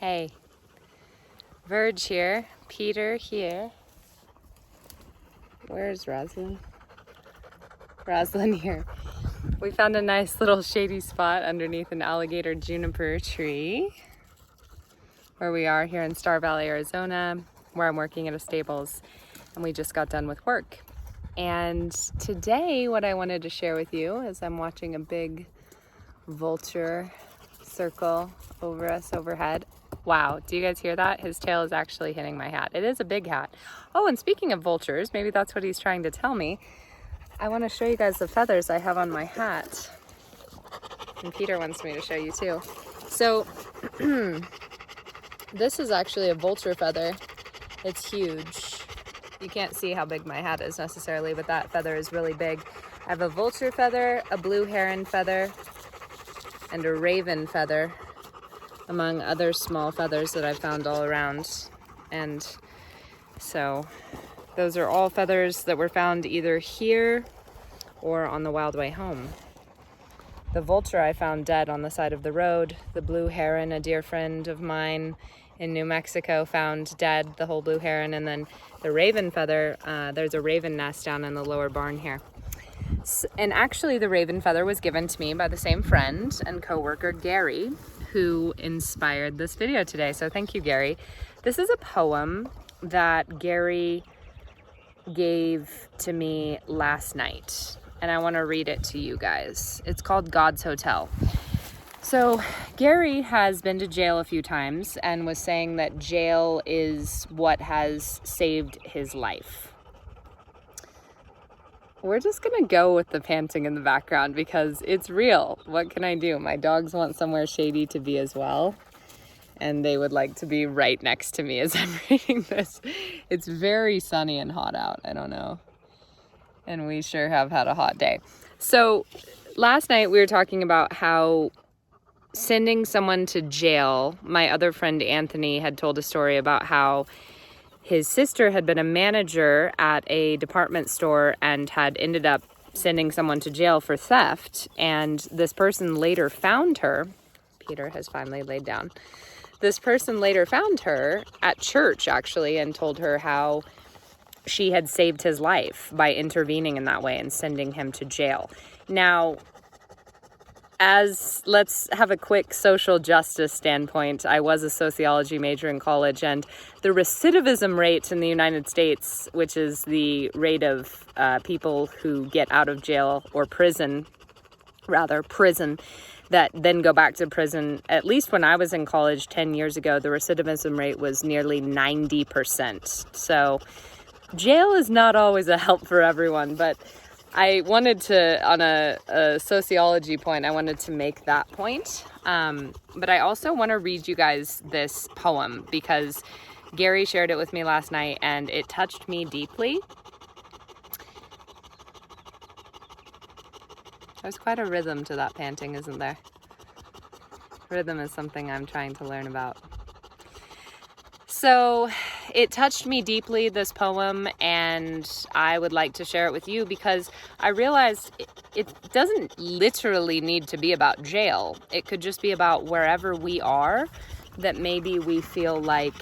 Hey, Verge here, Peter here. Where's Roslyn? Roslyn here. We found a nice little shady spot underneath an alligator juniper tree where we are here in Star Valley, Arizona, where I'm working at a stables, and we just got done with work. And today what I wanted to share with you is I'm watching a big vulture circle over us overhead. Wow, do you guys hear that? His tail is actually hitting my hat. It is a big hat. Oh, and speaking of vultures, maybe that's what he's trying to tell me. I want to show you guys the feathers I have on my hat. And Peter wants me to show you too. So, this is actually a vulture feather. It's huge. You can't see how big my hat is necessarily, but that feather is really big. I have a vulture feather, a blue heron feather, and a raven feather, among other small feathers that I found all around. And so those are all feathers that were found either here or on the wild way home. The vulture I found dead on the side of the road. The blue heron, a dear friend of mine in New Mexico, found dead, the whole blue heron. And then the raven feather, there's a raven nest down in the lower barn here. And actually the raven feather was given to me by the same friend and coworker, Gary, who inspired this video today. So thank you, Gary. This is a poem that Gary gave to me last night, and I want to read it to you guys. It's called God's Hotel. So Gary has been to jail a few times and was saying that jail is what has saved his life. We're just gonna go with the panting in the background because it's real. What can I do? My dogs want somewhere shady to be as well, and they would like to be right next to me as I'm reading this. It's very sunny and hot out, I don't know. And we sure have had a hot day. So last night we were talking about how sending someone to jail, my other friend Anthony had told a story about how his sister had been a manager at a department store and had ended up sending someone to jail for theft. And this person later found her. Peter has finally laid down. This person later found her at church, actually, and told her how she had saved his life by intervening in that way and sending him to jail. Now, let's have a quick social justice standpoint. I was a sociology major in college, and the recidivism rate in the United States, which is the rate of people who get out of jail or prison, that then go back to prison, at least when I was in college 10 years ago, the recidivism rate was nearly 90%. So jail is not always a help for everyone, but I wanted to, on a sociology point, I wanted to make that point. But I also want to read you guys this poem because Gary shared it with me last night and it touched me deeply. There's quite a rhythm to that panting, isn't there? Rhythm is something I'm trying to learn about. So it touched me deeply, this poem, and I would like to share it with you because I realized it doesn't literally need to be about jail. It could just be about wherever we are that maybe we feel like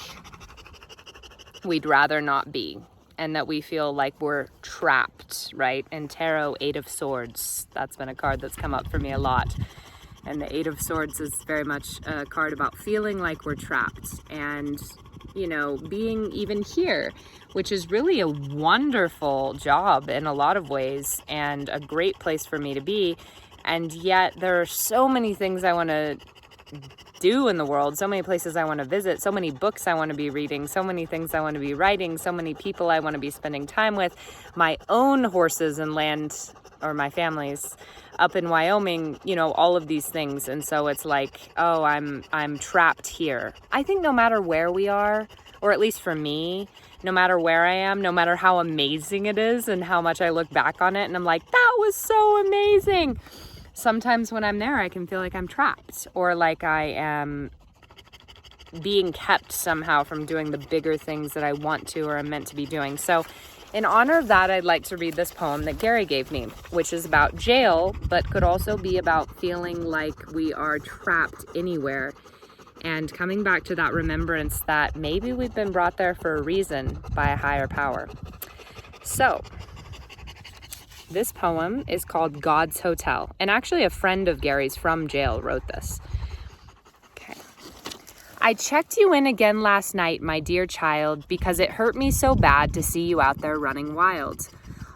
we'd rather not be and that we feel like we're trapped, right? And Tarot, Eight of Swords, that's been a card that's come up for me a lot. And the Eight of Swords is very much a card about feeling like we're trapped and, you know, being even here, which is really a wonderful job in a lot of ways and a great place for me to be. And yet there are so many things I want to do in the world, so many places I want to visit, so many books I want to be reading, so many things I want to be writing, so many people I want to be spending time with, my own horses and land, or my family's up in Wyoming, you know, all of these things. And so it's like, oh, I'm trapped here. I think no matter where we are, or at least for me, no matter where I am, no matter how amazing it is and how much I look back on it and I'm like, that was so amazing. Sometimes when I'm there, I can feel like I'm trapped or like I am being kept somehow from doing the bigger things that I want to or am meant to be doing. So in honor of that, I'd like to read this poem that Gary gave me, which is about jail, but could also be about feeling like we are trapped anywhere. and coming back to that remembrance that maybe we've been brought there for a reason by a higher power. So, this poem is called God's Hotel, and actually a friend of Gary's from jail wrote this. Okay. I checked you in again last night, my dear child, because it hurt me so bad to see you out there running wild.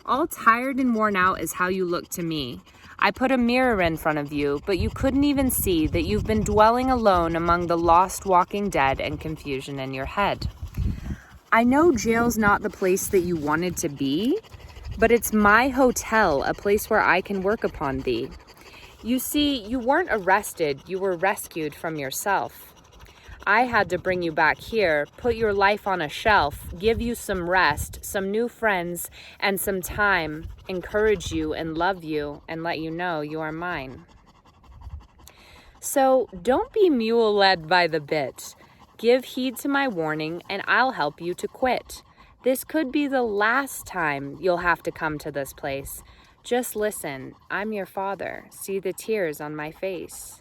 All tired and worn out is how you look to me. I put a mirror in front of you, but you couldn't even see that you've been dwelling alone among the lost walking dead and confusion in your head. I know jail's not the place that you wanted to be, but it's my hotel, a place where I can work upon thee. You see, you weren't arrested, you were rescued from yourself. I had to bring you back here, put your life on a shelf, give you some rest, some new friends, and some time, encourage you and love you, and let you know you are mine. So don't be mule-led by the bit. Give heed to my warning, and I'll help you to quit. This could be the last time you'll have to come to this place. Just listen, I'm your father. See the tears on my face.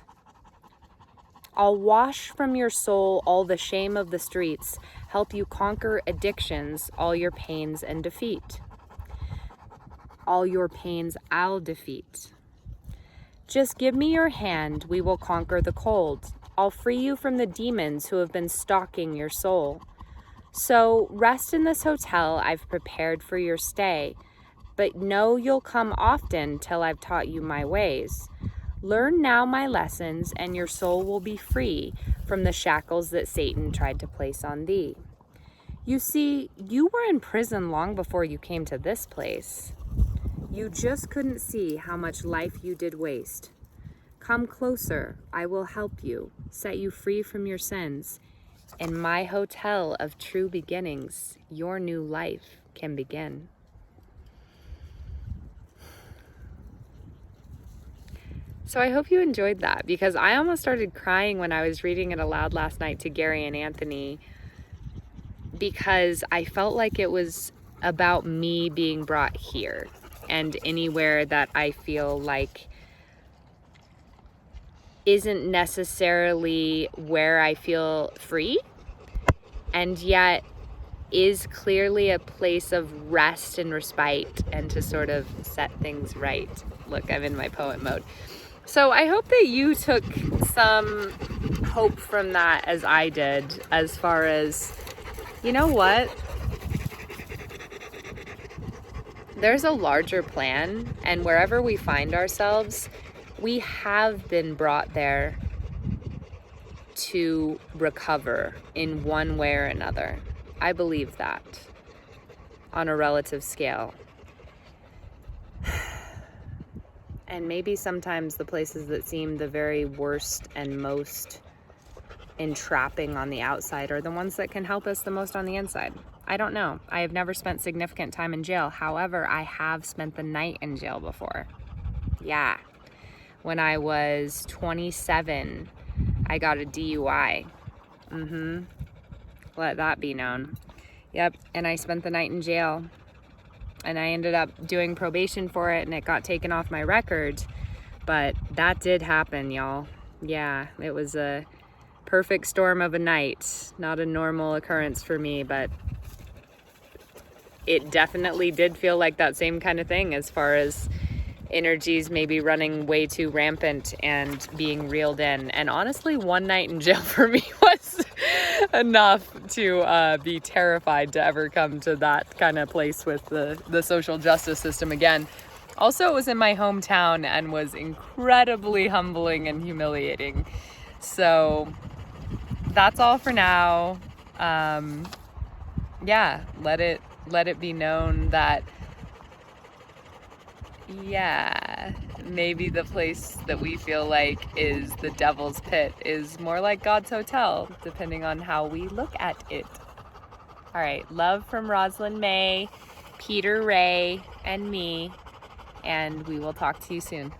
I'll wash from your soul all the shame of the streets, help you conquer addictions, all your pains and defeat. All your pains I'll defeat. Just give me your hand, we will conquer the cold. I'll free you from the demons who have been stalking your soul. So rest in this hotel I've prepared for your stay, but know you'll come often till I've taught you my ways. Learn now my lessons, and your soul will be free from the shackles that Satan tried to place on thee. You see, you were in prison long before you came to this place. You just couldn't see how much life you did waste. Come closer, I will help you, set you free from your sins. In my hotel of true beginnings, your new life can begin. So I hope you enjoyed that, because I almost started crying when I was reading it aloud last night to Gary and Anthony, because I felt like it was about me being brought here and anywhere that I feel like isn't necessarily where I feel free, and yet is clearly a place of rest and respite and to sort of set things right. Look, I'm in my poet mode. So I hope that you took some hope from that as I did, as far as, you know what? There's a larger plan, and wherever we find ourselves, we have been brought there to recover in one way or another. I believe that on a relative scale. And maybe sometimes the places that seem the very worst and most entrapping on the outside are the ones that can help us the most on the inside. I don't know. I have never spent significant time in jail. However, I have spent the night in jail before. Yeah. When I was 27, I got a DUI. Let that be known. Yep, and I spent the night in jail. And I ended up doing probation for it, and it got taken off my record. But that did happen, y'all. Yeah, it was a perfect storm of a night. Not a normal occurrence for me, but it definitely did feel like that same kind of thing, as far as energies maybe running way too rampant and being reeled in. And honestly, one night in jail for me was enough to be terrified to ever come to that kind of place with the social justice system again. Also, it was in my hometown and was incredibly humbling and humiliating. So that's all for now. Yeah, let it be known that, yeah, maybe the place that we feel like is the devil's pit is more like God's hotel, depending on how we look at it. All right, love from Rosalind May, Peter Ray, and me, and we will talk to you soon.